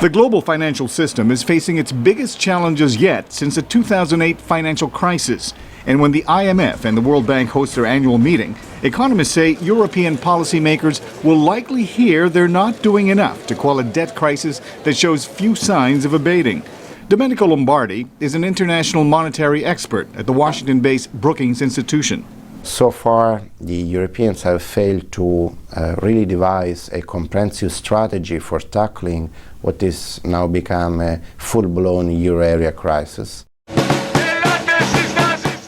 The global financial system is facing its biggest challenges yet since the 2008 financial crisis. And when the IMF and the World Bank host their annual meeting, economists say European policymakers will likely hear they're not doing enough to quell a debt crisis that shows few signs of abating. Domenico Lombardi is an international monetary expert at the Washington-based Brookings Institution. So far, the Europeans have failed to really devise a comprehensive strategy for tackling what is now become a full-blown euro area crisis.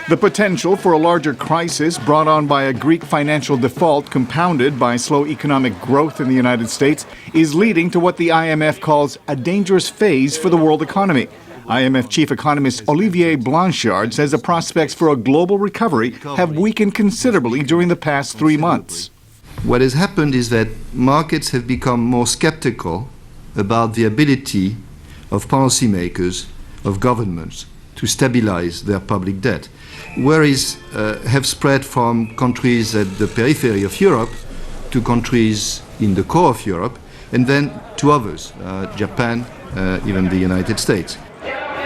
The potential for a larger crisis brought on by a Greek financial default compounded by slow economic growth in the United States is leading to what the IMF calls a dangerous phase for the world economy. IMF chief economist Olivier Blanchard says the prospects for a global recovery have weakened considerably during the past 3 months. What has happened is that markets have become more skeptical about the ability of policymakers, of governments, to stabilize their public debt. Worries have spread from countries at the periphery of Europe to countries in the core of Europe, and then to others, Japan, even the United States.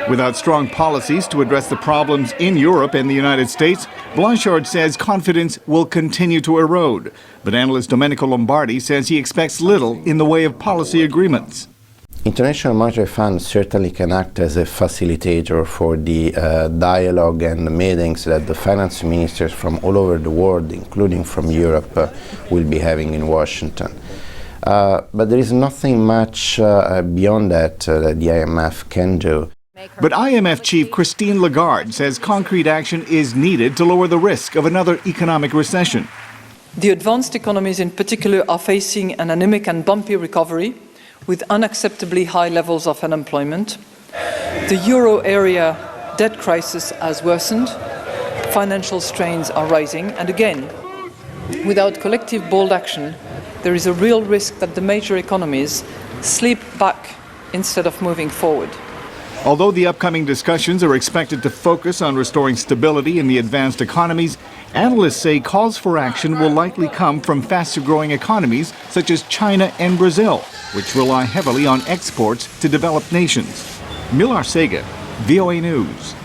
Without strong policies to address the problems in Europe and the United States, Blanchard says confidence will continue to erode. But analyst Domenico Lombardi says he expects little in the way of policy agreements. International Monetary Fund certainly can act as a facilitator for the dialogue and the meetings that the finance ministers from all over the world, including from Europe, will be having in Washington. But there is nothing much beyond that that the IMF can do. But IMF chief Christine Lagarde says concrete action is needed to lower the risk of another economic recession. The advanced economies in particular are facing an anemic and bumpy recovery with unacceptably high levels of unemployment. The euro area debt crisis has worsened, financial strains are rising, and again, without collective bold action, there is a real risk that the major economies slip back instead of moving forward. Although the upcoming discussions are expected to focus on restoring stability in the advanced economies, analysts say calls for action will likely come from faster-growing economies such as China and Brazil, which rely heavily on exports to developed nations. Mil Arcega, VOA News.